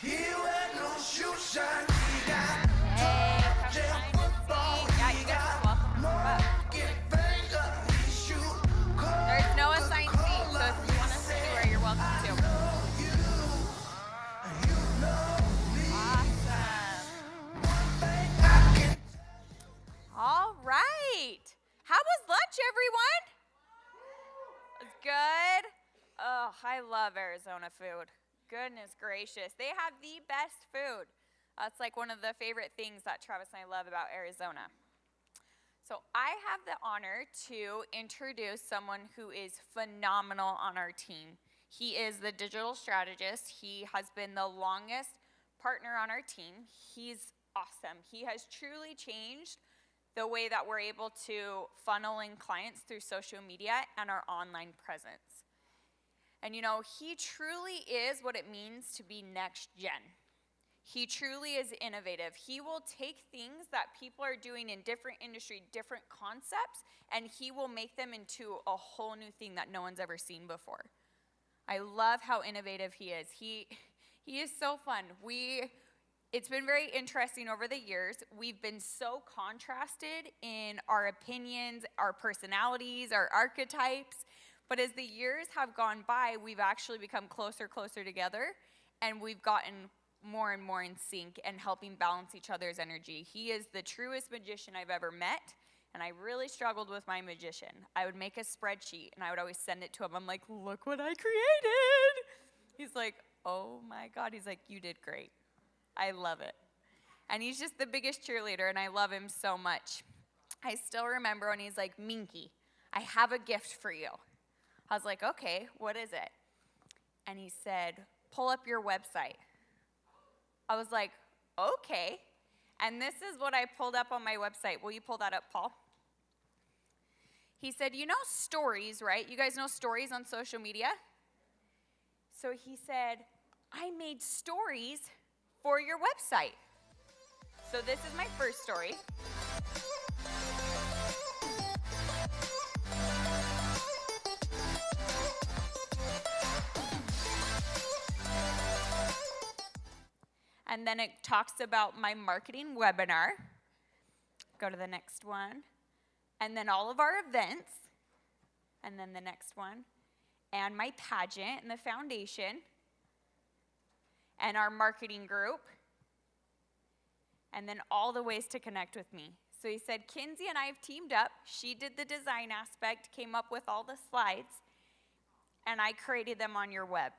He wear no shoe shine. Hey, come find a seat. Yeah, you guys are welcome to move up. There's no assigned seat, so if you want to sit anywhere, you're welcome to. Awesome. All right. How was lunch, everyone? It was good. Oh, I love Arizona food. Goodness gracious. They have the best food. That's like one of the favorite things that Travis and I love about Arizona. So I have the honor to introduce someone who is phenomenal on our team. He is the digital strategist. He has been the longest partner on our team. He's awesome. He has truly changed the way that we're able to funnel in clients through social media and our online presence. And you know, he truly is what it means to be next gen. He truly is innovative. He will take things that people are doing in different industry, different concepts, and he will make them into a whole new thing that no one's ever seen before. I love how innovative he is. He is so fun. It's been very interesting over the years. We've been so contrasted in our opinions, our personalities, our archetypes, but as the years have gone by, we've actually become closer together, and we've gotten more and more in sync and helping balance each other's energy. He is the truest magician I've ever met, and I really struggled with my magician. I would make a spreadsheet, and I would always send it to him. I'm like, look what I created. He's like, oh my God. He's like, you did great. I love it. And he's just the biggest cheerleader, and I love him so much. I still remember when he's like, Minky, I have a gift for you. I was like, okay, what is it? And he said, pull up your website. I was like, okay. And this is what I pulled up on my website. Will you pull that up, Paul? He said, you know stories, right? You guys know stories on social media? So he said, I made stories for your website. So this is my first story. And then it talks about my marketing webinar. Go to the next one. And then all of our events. And then the next one. And my pageant and the foundation. And our marketing group. And then all the ways to connect with me. So he said, Kinsey and I have teamed up. She did the design aspect, came up with all the slides, and I created them on your web.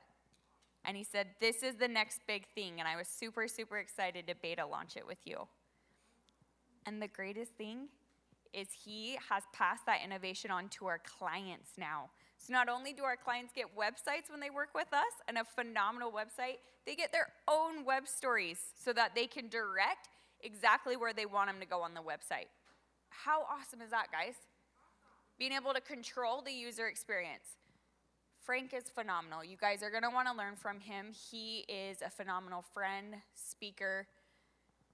And he said, this is the next big thing, and I was super excited to beta launch it with you. And the greatest thing is he has passed that innovation on to our clients now. So not only do our clients get websites when they work with us, and a phenomenal website, they get their own web stories so that they can direct exactly where they want them to go on the website. How awesome is that, guys? Being able to control the user experience. Frank is phenomenal. You guys are going to want to learn from him. He is a phenomenal friend, speaker,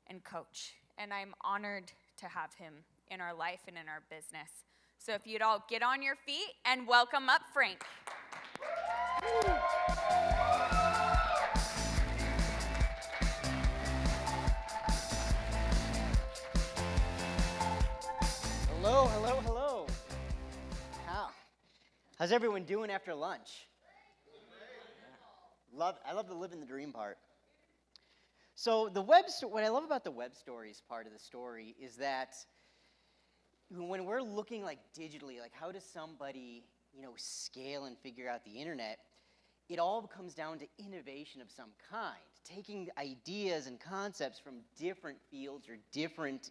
and coach. And I'm honored to have him in our life and in our business. So if you'd all get on your feet and welcome up Frank. Hello. How's everyone doing after lunch? I love the living the dream part. So what I love about the web stories part of the story is that when we're looking like digitally, like how does somebody, scale and figure out the internet, it all comes down to innovation of some kind, taking ideas and concepts from different fields or different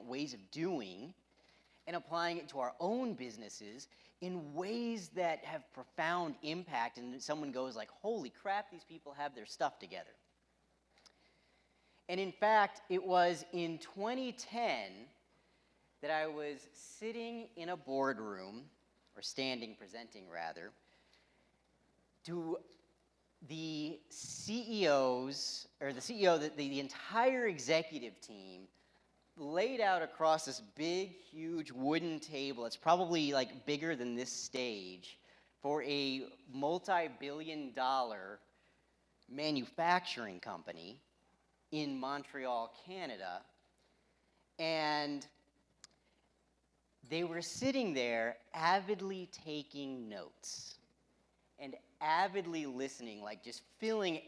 ways of doing and applying it to our own businesses in ways that have profound impact, and someone goes like, holy crap, these people have their stuff together. And in fact, it was in 2010 that I was sitting in a boardroom, or standing, presenting rather, to the CEOs, or the CEO, the entire executive team laid out across this big, huge wooden table. It's probably like bigger than this stage for a multi-billion-dollar manufacturing company in Montreal, Canada, and they were sitting there avidly taking notes and avidly listening, like just filling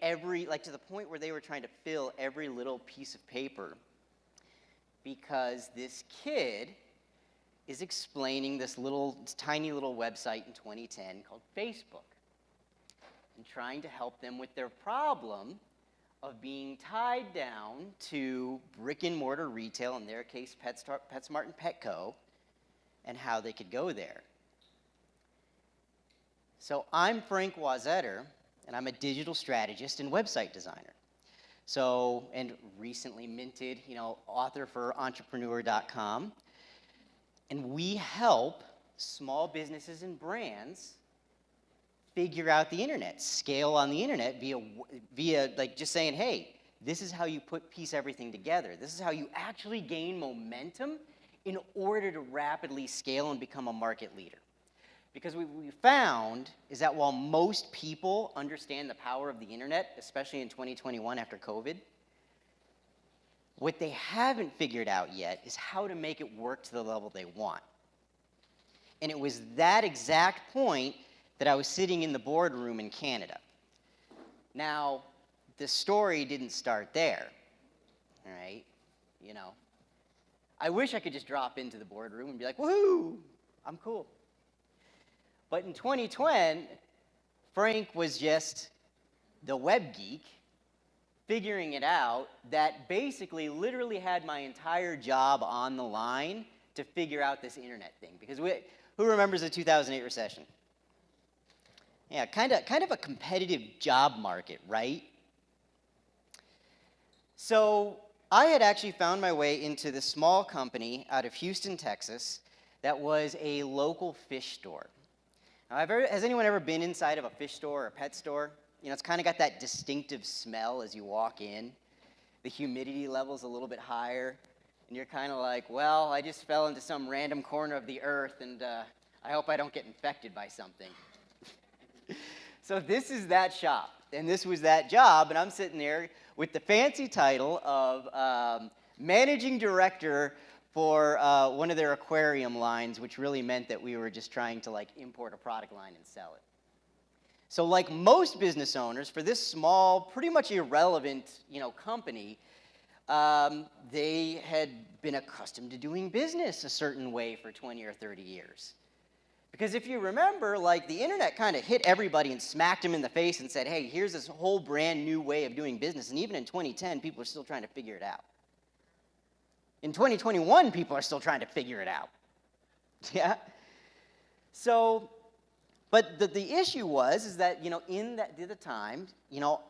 like to the point where they were trying to fill every little piece of paper, because this kid is explaining this tiny little website in 2010 called Facebook, and trying to help them with their problem of being tied down to brick and mortar retail, in their case PetSmart and Petco, and how they could go there. So I'm Frank Wazzetter, and I'm a digital strategist and website designer. So, and recently minted, author for entrepreneur.com. And we help small businesses and brands figure out the internet, scale on the internet via like just saying, hey, this is how you piece everything together. This is how you actually gain momentum in order to rapidly scale and become a market leader. Because what we found is that while most people understand the power of the internet, especially in 2021 after COVID, what they haven't figured out yet is how to make it work to the level they want. And it was that exact point that I was sitting in the boardroom in Canada. Now, the story didn't start there, all right? I wish I could just drop into the boardroom and be like, woohoo, I'm cool. But in 2020, Frank was just the web geek figuring it out that basically literally had my entire job on the line to figure out this internet thing. Because who remembers the 2008 recession? Yeah, kind of a competitive job market, right? So I had actually found my way into this small company out of Houston, Texas, that was a local fish store. Now, has anyone ever been inside of a fish store or a pet store? It's kind of got that distinctive smell as you walk in. The humidity level's a little bit higher, and you're kind of like, well, I just fell into some random corner of the earth, and I hope I don't get infected by something. So this is that shop, and this was that job, and I'm sitting there with the fancy title of managing director for one of their aquarium lines, which really meant that we were just trying to import a product line and sell it. So like most business owners, for this small, pretty much irrelevant, company, they had been accustomed to doing business a certain way for 20 or 30 years. Because if you remember, the internet kind of hit everybody and smacked them in the face and said, hey, here's this whole brand new way of doing business. And even in 2010, people are still trying to figure it out. In 2021, people are still trying to figure it out. Yeah? So, but the issue is that, in the time,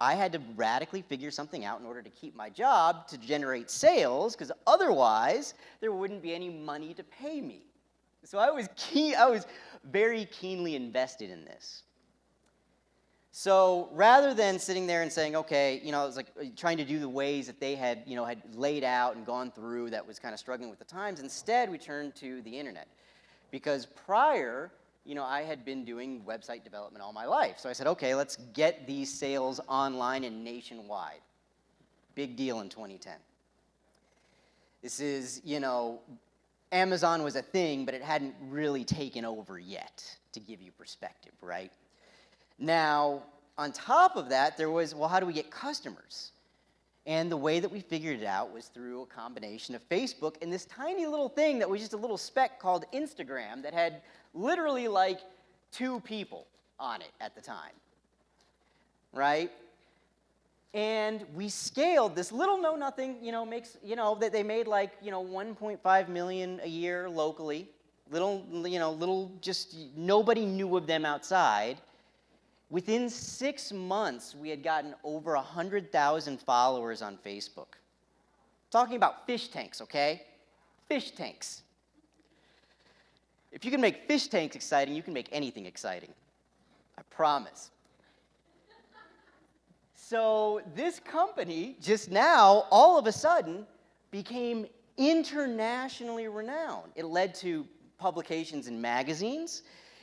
I had to radically figure something out in order to keep my job, to generate sales, because otherwise, there wouldn't be any money to pay me. So I was very keenly invested in this. So rather than sitting there and saying, okay, it was like trying to do the ways that they had, had laid out and gone through that was kind of struggling with the times, instead we turned to the internet. Because prior, I had been doing website development all my life. So I said, okay, let's get these sales online and nationwide. Big deal in 2010. This is, Amazon was a thing, but it hadn't really taken over yet, to give you perspective, right? Now, on top of that, there was, well, how do we get customers? And the way that we figured it out was through a combination of Facebook and this tiny little thing that was just a little speck called Instagram that had literally 2 people on it at the time, right? And we scaled this little know-nothing, that they made 1.5 million a year locally. Little, just nobody knew of them outside. Within 6 months, we had gotten over 100,000 followers on Facebook. Talking about fish tanks, okay? Fish tanks. If you can make fish tanks exciting, you can make anything exciting. I promise. So this company just now, all of a sudden, became internationally renowned. It led to publications in magazines.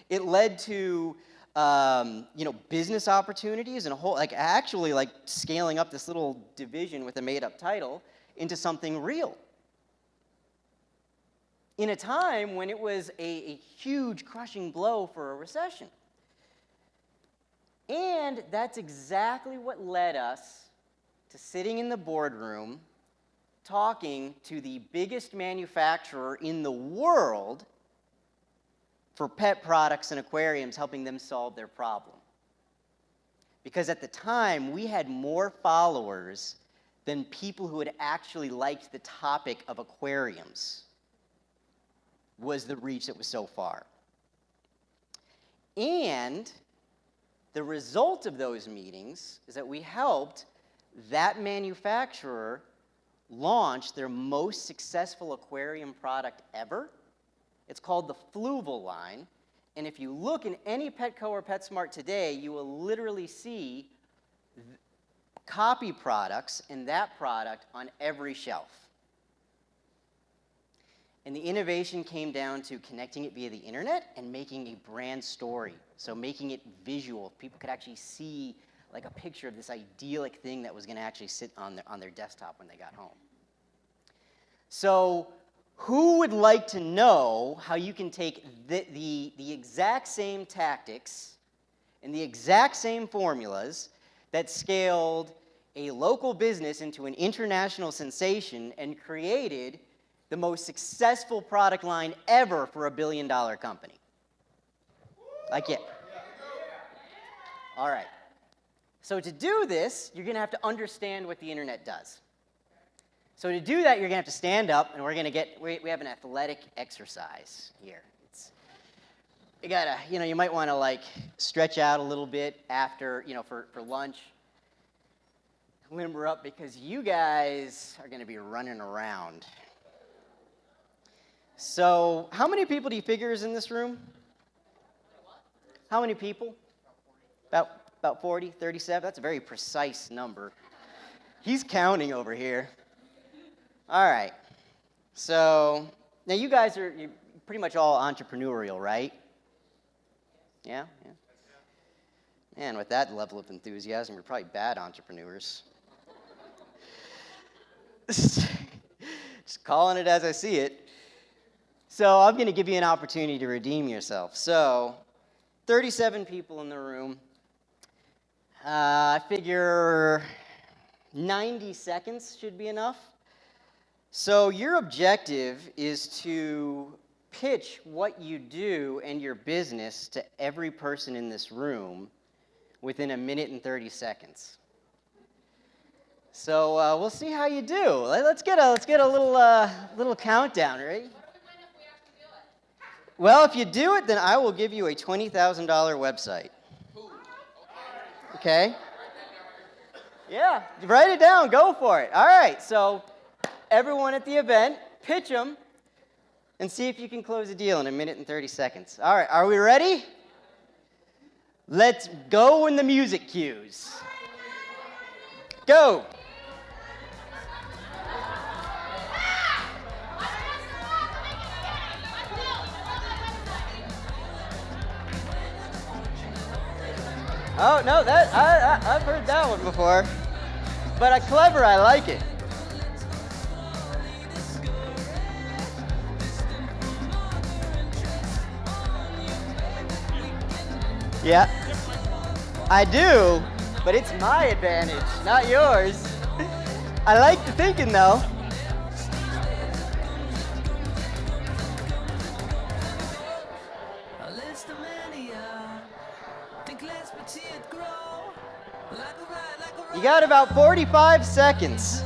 It led to business opportunities and a whole, actually scaling up this little division with a made-up title into something real. In a time when it was a huge crushing blow for a recession. And that's exactly what led us to sitting in the boardroom talking to the biggest manufacturer in the world for pet products and aquariums, helping them solve their problem. Because at the time, we had more followers than people who had actually liked the topic of aquariums, was the reach that was so far. And the result of those meetings is that we helped that manufacturer launch their most successful aquarium product ever. It's called the Fluval line. And if you look in any Petco or PetSmart today, you will literally see copy products and that product on every shelf. And the innovation came down to connecting it via the internet and making a brand story. So making it visual. People could actually see like a picture of this idyllic thing that was going to actually sit on their desktop when they got home. So who would like to know how you can take the exact same tactics and the exact same formulas that scaled a local business into an international sensation and created the most successful product line ever for $1 billion company? Like it. All right. So to do this, you're going to have to understand what the internet does. So to do that, you're going to have to stand up, and we're going to we have an athletic exercise here. You gotta, you might want to stretch out a little bit after, for lunch. Limber up because you guys are going to be running around. So how many people do you figure is in this room? How many people? About 40, 37? That's a very precise number. He's counting over here. All right. So now you guys you're pretty much all entrepreneurial, right? Yeah? Man, with that level of enthusiasm, you're probably bad entrepreneurs. Just calling it as I see it. So I'm going to give you an opportunity to redeem yourself. So 37 people in the room. I figure 90 seconds should be enough. So your objective is to pitch what you do and your business to every person in this room within 1 minute and 30 seconds. So we'll see how you do. Let's get a little countdown, right? Well, if you do it, then I will give you a $20,000 website. Okay? Yeah, write it down. Go for it. All right, so everyone at the event, pitch them and see if you can close a deal in 1 minute and 30 seconds. All right, are we ready? Let's go when the music cues. Go. Oh, no, I've heard that one before. But clever, I like it. Yeah, I do, but it's my advantage, not yours. I like the thinking, though. You got about 45 seconds.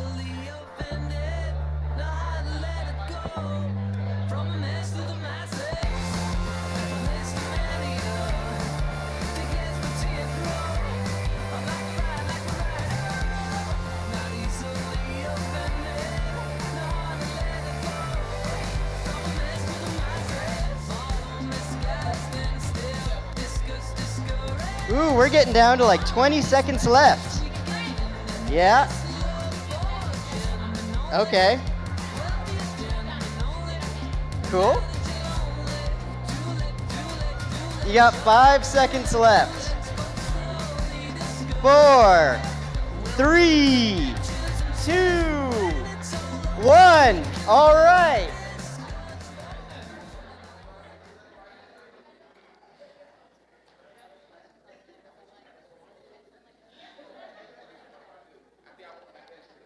Ooh, we're getting down to like 20 seconds left. Yeah. Okay. Cool. You got 5 seconds left. 4, 3, 2, 1. All right.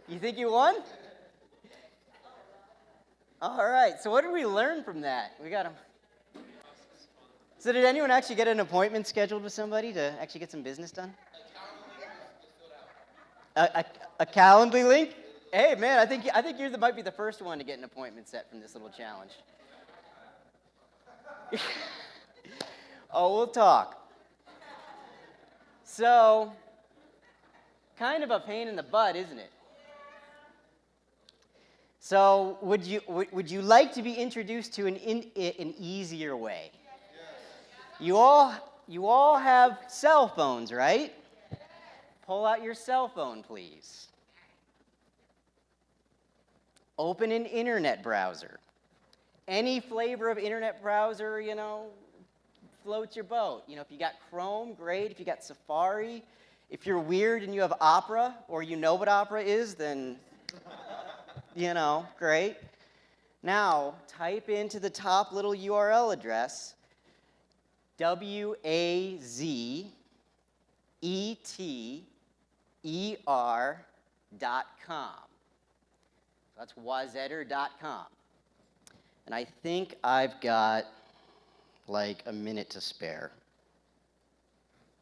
You think you won? All right. So what did we learn from that? We got him. So did anyone actually get an appointment scheduled with somebody to actually get some business done? A Calendly link? Hey man, I think you might be the first one to get an appointment set from this little challenge. Oh, we'll talk. So, kind of a pain in the butt, isn't it? So, would you like to be introduced to an easier way? You all have cell phones, right? Pull out your cell phone, please. Open an internet browser. Any flavor of internet browser, floats your boat. If you got Chrome, great. If you got Safari, if you're weird and you have Opera, or you know what Opera is, then, great. Now, type into the top little URL address, wazeter.com. That's wazeter.com. And I think I've got like a minute to spare.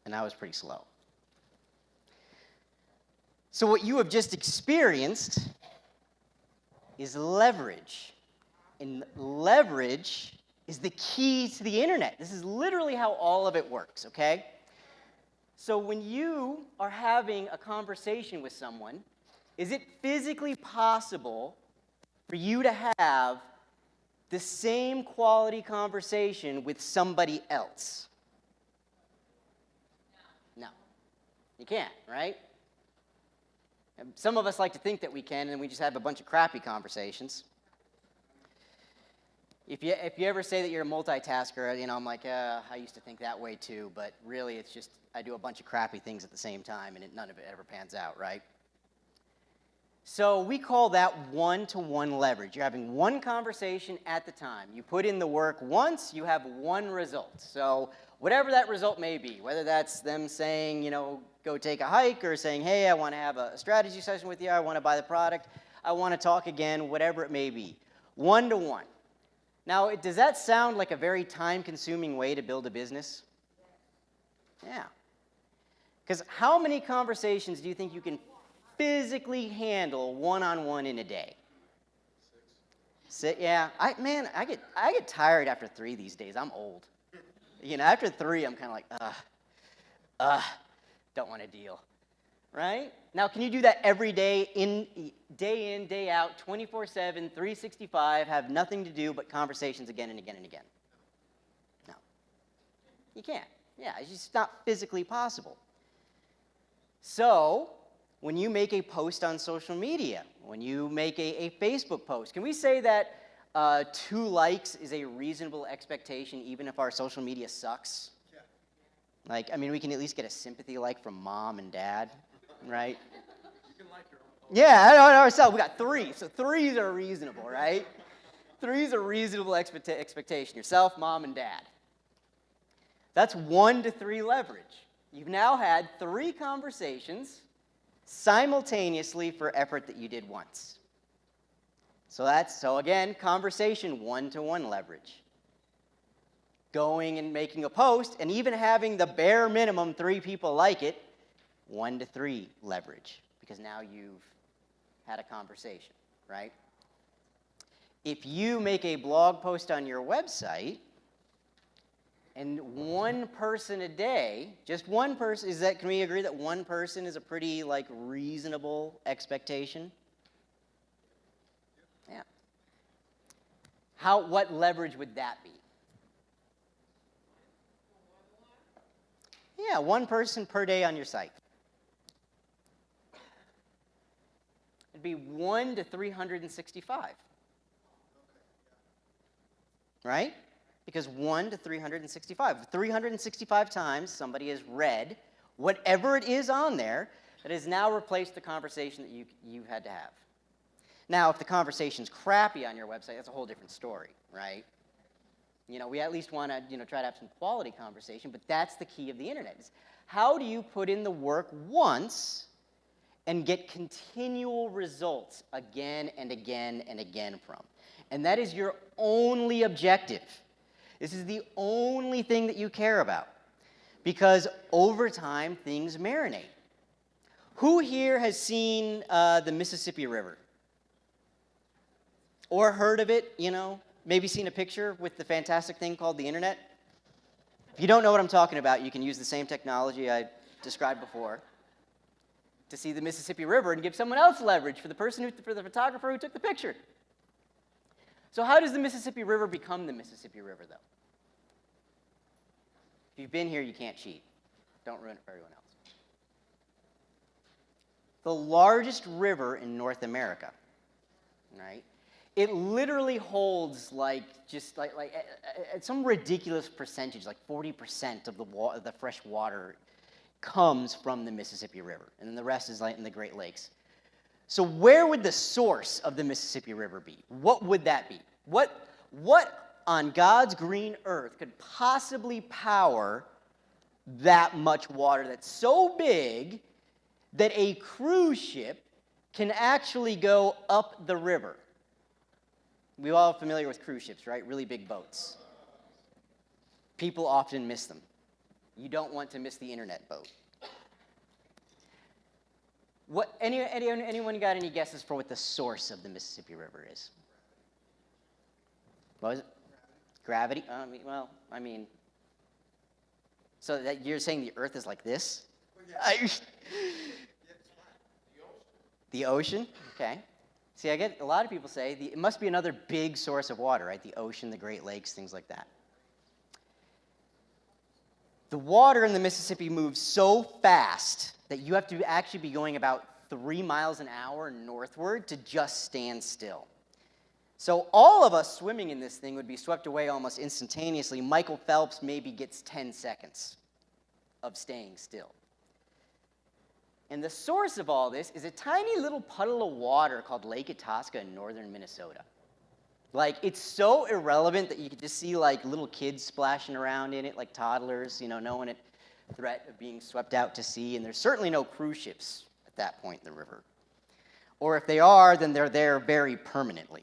And that was pretty slow. So what you have just experienced is leverage. And leverage is the key to the internet. This is literally how all of it works, okay? So when you are having a conversation with someone, is it physically possible for you to have the same quality conversation with somebody else? No. You can't, right? Some of us like to think that we can, and we just have a bunch of crappy conversations. If you ever say that you're a multitasker, I'm like, I used to think that way too, but really it's just I do a bunch of crappy things at the same time, and none of it ever pans out, right? So we call that one-to-one leverage. You're having one conversation at the time. You put in the work once, you have one result. So whatever that result may be, whether that's them saying, go take a hike, or saying, hey, I want to have a strategy session with you, I want to buy the product, I want to talk again, whatever it may be. One-to-one. Now, does that sound like a very time-consuming way to build a business? Yeah. Because how many conversations do you think you can physically handle one-on-one in a day? 6. Yeah, I get tired after 3 these days. I'm old. After 3, I'm kind of like, don't want to deal, right? Now, can you do that every day, in, day out, 24/7, 365, have nothing to do but conversations again and again and again? No. You can't. Yeah, it's just not physically possible. So, when you make a post on social media, when you make a Facebook post, can we say that 2 likes is a reasonable expectation even if our social media sucks? Yeah. We can at least get a sympathy like from mom and dad, right? You can like your own post. Yeah, I know ourselves. We got 3, so 3s are reasonable, right? 3s are reasonable expectation. Yourself, mom, and dad. That's 1 to 3 leverage. You've now had 3 conversations simultaneously for effort that you did once. So again, conversation, one-to-one leverage. Going and making a post, and even having the bare minimum 3 people like it, 1 to 3 leverage, because now you've had a conversation, right? If you make a blog post on your website, and 1 person a day, just 1 person, can we agree that 1 person is a pretty, reasonable expectation? Yeah. What leverage would that be? Yeah, 1 person per day on your site. It'd be 1 to 365. Right? Because 1 to 365. 365 times somebody has read whatever it is on there that has now replaced the conversation that you had to have. Now, if the conversation's crappy on your website, that's a whole different story, right? We at least want to, try to have some quality conversation, but that's the key of the internet. Is how do you put in the work once and get continual results again and again and again from? And that is your only objective. This is the only thing that you care about. Because over time, things marinate. Who here has seen the Mississippi River? Or heard of it, maybe seen a picture with the fantastic thing called the internet? If you don't know what I'm talking about, you can use the same technology I described before to see the Mississippi River and give someone else leverage for the photographer who took the picture. So how does the Mississippi River become the Mississippi River, though? If you've been here, you can't cheat. Don't ruin it for everyone else. The largest river in North America, right? It literally holds just some ridiculous percentage, like 40% of the fresh water comes from the Mississippi River, and then the rest is in the Great Lakes. So where would the source of the Mississippi River be? What would that be? What on God's green earth could possibly power that much water that's so big that a cruise ship can actually go up the river? We're all familiar with cruise ships, right? Really big boats. People often miss them. You don't want to miss the internet boat. Anyone got any guesses for what the source of the Mississippi River is? What was it? Gravity? So that you're saying the Earth is like this? The ocean? Okay. See, I get a lot of people say it must be another big source of water, right? The ocean, the Great Lakes, things like that. The water in the Mississippi moves so fast that you have to actually be going about 3 miles an hour northward to just stand still. So all of us swimming in this thing would be swept away almost instantaneously. Michael Phelps maybe gets 10 seconds of staying still. And the source of all this is a tiny little puddle of water called Lake Itasca in northern Minnesota. It's so irrelevant that you could just see little kids splashing around in it like toddlers, knowing at threat of being swept out to sea. And there's certainly no cruise ships at that point in the river. Or if they are, then they're there very permanently.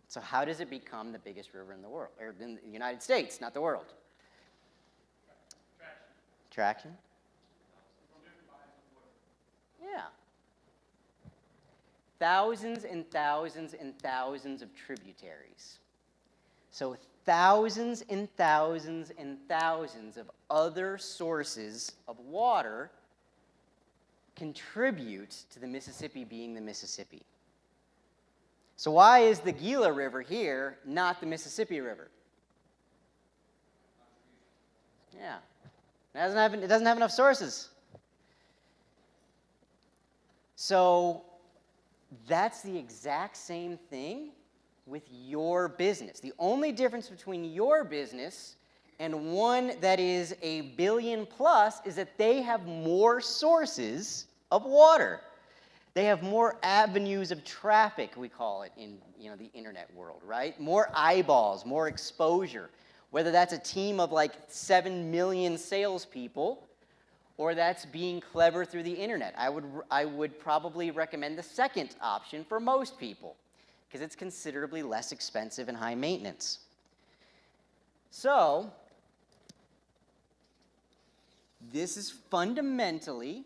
So how does it become the biggest river in the world, or in the United States, not the world? Traction. Yeah. Thousands and thousands and thousands of tributaries. So thousands and thousands and thousands of other sources of water contribute to the Mississippi being the Mississippi. So why is the Gila River here not the Mississippi River? Yeah. It doesn't have enough sources. So that's the exact same thing with your business. The only difference between your business and one that is a billion plus is that they have more sources of water. They have more avenues of traffic, we call it in the internet world, right? More eyeballs, more exposure. Whether that's a team of 7 million salespeople, or that's being clever through the internet. I would probably recommend the second option for most people, because it's considerably less expensive and high maintenance. So, this is fundamentally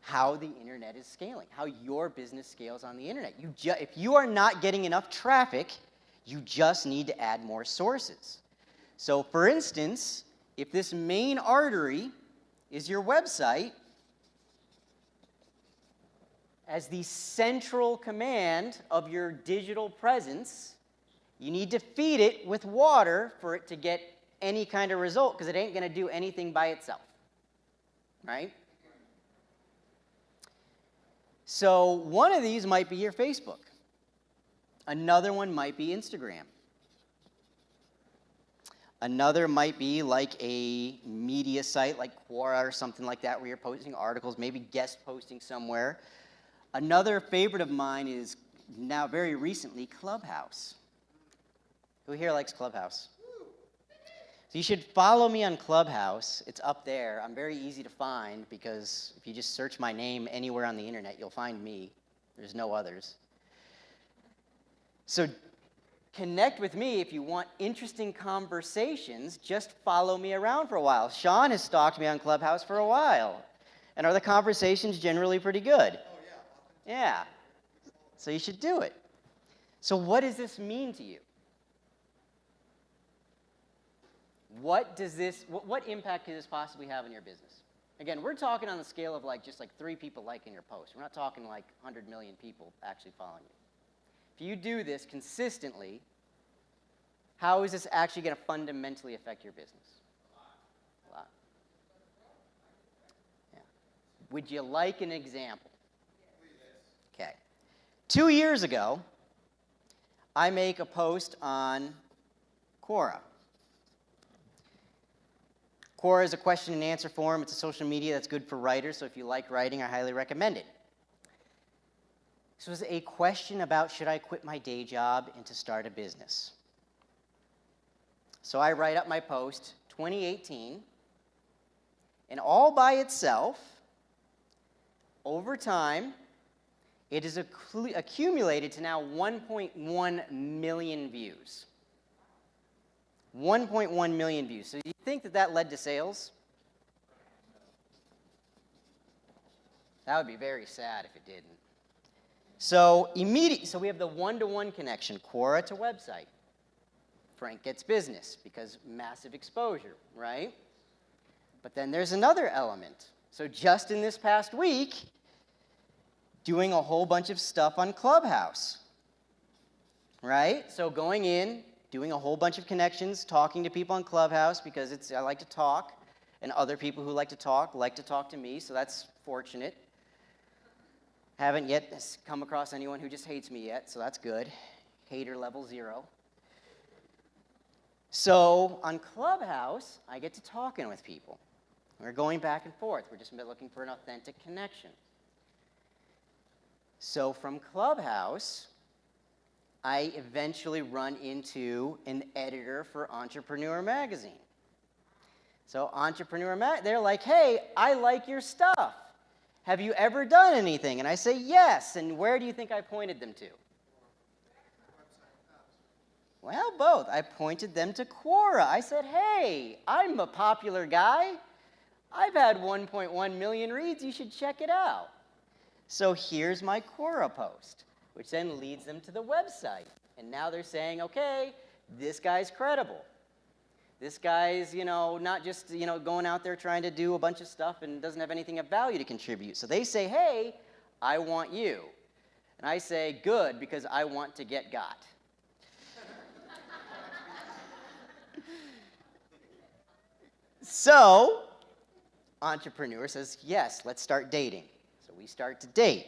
how the internet is scaling, how your business scales on the internet. If you are not getting enough traffic, you just need to add more sources. So for instance, if this main artery is your website, as the central command of your digital presence, you need to feed it with water for it to get any kind of result, because it ain't going to do anything by itself, right? So one of these might be your Facebook. Another one might be Instagram. Another might be like a media site like Quora or something like that where you're posting articles, maybe guest posting somewhere. Another favorite of mine is now very recently Clubhouse. Who here likes Clubhouse? So you should follow me on Clubhouse. It's up there. I'm very easy to find because if you just search my name anywhere on the internet, you'll find me. There's no others. So connect with me if you want interesting conversations. Just follow me around for a while. Sean has stalked me on Clubhouse for a while. And are the conversations generally pretty good? Oh, yeah. Yeah. So you should do it. So what does this mean to you? What impact could this possibly have on your business? Again, we're talking on the scale of just 3 people liking your post. We're not talking 100 million people actually following you. If you do this consistently, how is this actually going to fundamentally affect your business? A lot. Yeah. Would you like an example? Okay. 2 years ago, I make a post on Quora. Quora is a question and answer forum. It's a social media that's good for writers, so if you like writing, I highly recommend it. This was a question about should I quit my day job and to start a business. So I write up my post, 2018, and all by itself, over time, it has accumulated to now 1.1 million views. 1.1 million views. So do you think that led to sales? That would be very sad if it didn't. So we have the one-to-one connection, Quora to website. Frank gets business because massive exposure, right? But then there's another element. So just in this past week, doing a whole bunch of stuff on Clubhouse, right? So going in, doing a whole bunch of connections, talking to people on Clubhouse because I like to talk, and other people who like to talk to me, so that's fortunate. Haven't yet come across anyone who just hates me yet, so that's good. Hater level 0. So on Clubhouse, I get to talking with people. We're going back and forth. We're just looking for an authentic connection. So from Clubhouse, I eventually run into an editor for Entrepreneur Magazine. So they're like, hey, I like your stuff. Have you ever done anything? And I say, yes. And where do you think I pointed them to? Well, both. I pointed them to Quora. I said, hey, I'm a popular guy. I've had 1.1 million reads. You should check it out. So here's my Quora post, which then leads them to the website. And now they're saying, okay, this guy's credible. This guy's, not just, going out there trying to do a bunch of stuff and doesn't have anything of value to contribute. So they say, hey, I want you. And I say, good, because I want to get got. So, Entrepreneur says, yes, let's start dating. So we start to date.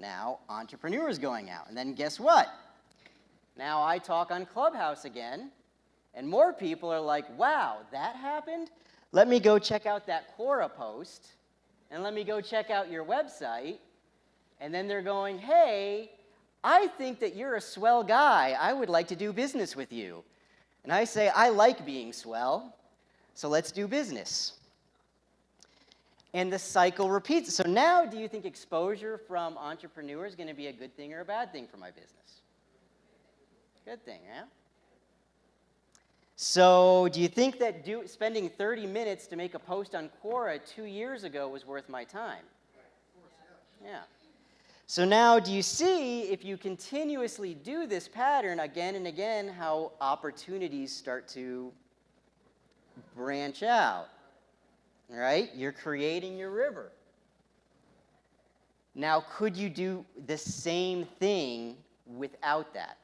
Now, Entrepreneur is going out. And then guess what? Now I talk on Clubhouse again. And more people are like, wow, that happened? Let me go check out that Quora post, and let me go check out your website. And then they're going, hey, I think that you're a swell guy. I would like to do business with you. And I say, I like being swell, so let's do business. And the cycle repeats. So now do you think exposure from Entrepreneur is going to be a good thing or a bad thing for my business? Good thing, yeah? So do you think that spending 30 minutes to make a post on Quora 2 years ago was worth my time? Yeah. So now do you see, if you continuously do this pattern again and again, how opportunities start to branch out, right? You're creating your river. Now, could you do the same thing without that?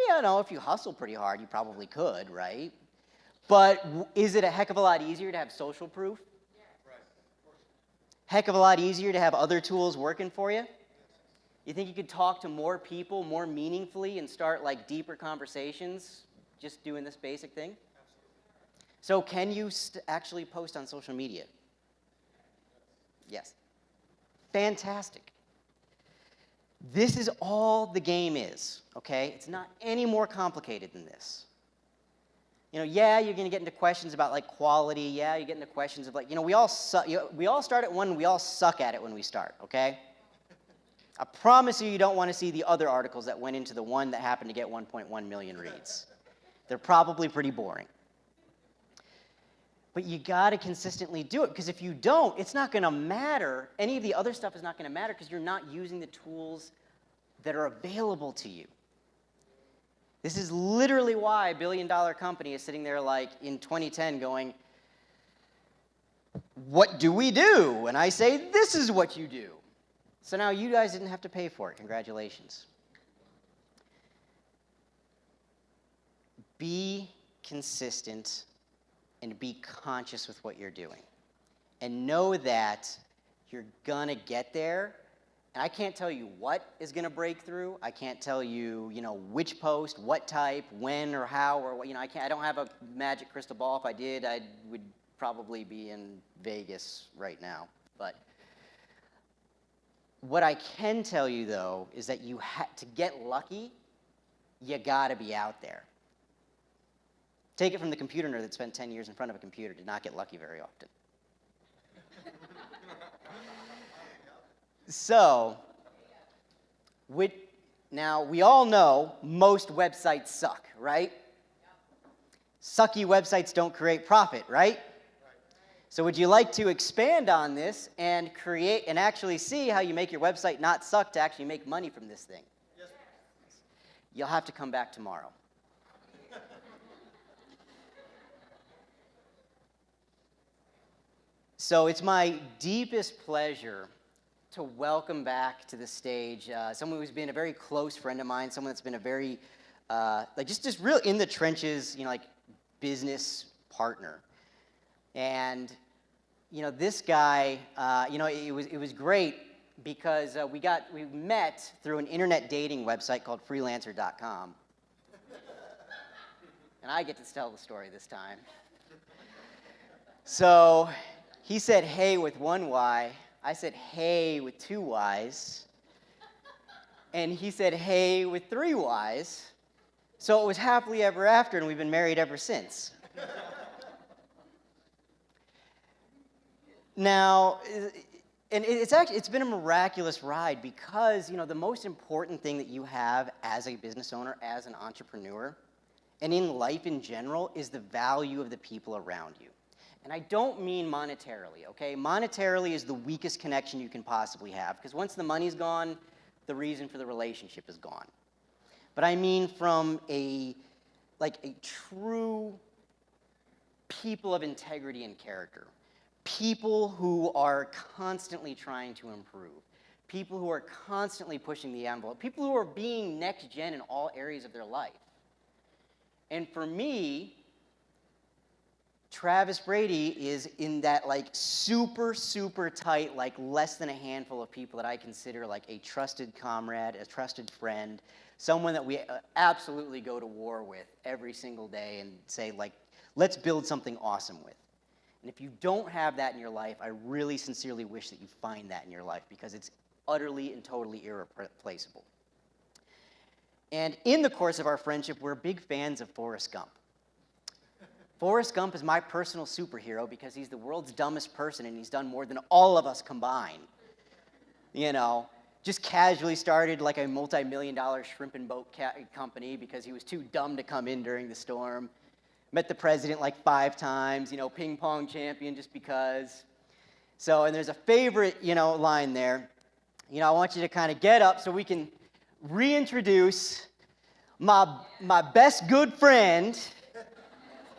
Yeah, if you hustle pretty hard, you probably could, right? But is it a heck of a lot easier to have social proof? heck of a lot easier to have other tools working for you? You think you could talk to more people more meaningfully and start like deeper conversations just doing this basic thing? So can you actually post on social media? Yes. Fantastic. This is all the game is, okay? It's not any more complicated than this. You know, yeah, you're going to get into questions about like quality. Yeah, you get into questions of like, you know, we all start at one, we all suck at it when we start, okay? I promise you, you don't want to see the other articles that went into the one that happened to get 1.1 million reads. They're probably pretty boring. But you got to consistently do it, because if you don't, it's not going to matter. Any of the other stuff is not going to matter because you're not using the tools that are available to you. This is literally why a billion-dollar company is sitting there like in 2010 going, what do we do? And I say, this is what you do. So now you guys didn't have to pay for it. Congratulations. Be consistent and be conscious with what you're doing. And know that you're going to get there. And I can't tell you what is going to break through. I can't tell you, you know, which post, what type, when or how, or what, you know, I don't have a magic crystal ball. If I did, I would probably be in Vegas right now. But what I can tell you, though, is that to get lucky, you got to be out there. Take it from the computer nerd that spent 10 years in front of a computer, did not get lucky very often. So, now we all know most websites suck, right? Sucky websites don't create profit, right? So would you like to expand on this and create and actually see how you make your website not suck to actually make money from this thing? Yes. You'll have to come back tomorrow. So it's my deepest pleasure to welcome back to the stage someone who's been a very close friend of mine, someone that's been a very, like just real in the trenches, you know, like business partner. And, you know, this guy, you know, it was great because we met through an internet dating website called freelancer.com. And I get to tell the story this time. So he said hey with one Y. I said hey with two Ys. And he said hey with three Ys. So it was happily ever after, and we've been married ever since. Now, and it's been a miraculous ride because, you know, the most important thing that you have as a business owner, as an entrepreneur, and in life in general, is the value of the people around you. And I don't mean monetarily, okay? Monetarily is the weakest connection you can possibly have, because once the money's gone, the reason for the relationship is gone. But I mean from a true people of integrity and character. People who are constantly trying to improve. People who are constantly pushing the envelope. People who are being next gen in all areas of their life. And for me, Travis Brady is in that like super, super tight, like less than a handful of people that I consider like a trusted comrade, a trusted friend, someone that we absolutely go to war with every single day and say like, let's build something awesome with. And if you don't have that in your life, I really sincerely wish that you find that in your life because it's utterly and totally irreplaceable. And in the course of our friendship, we're big fans of Forrest Gump. Forrest Gump is my personal superhero because he's the world's dumbest person and he's done more than all of us combined. You know, just casually started like a multi-million-dollar shrimp and boat company because he was too dumb to come in during the storm. Met the president like 5 times, you know, ping pong champion just because. So, and there's a favorite, you know, line there. You know, I want you to kind of get up so we can reintroduce my best good friend,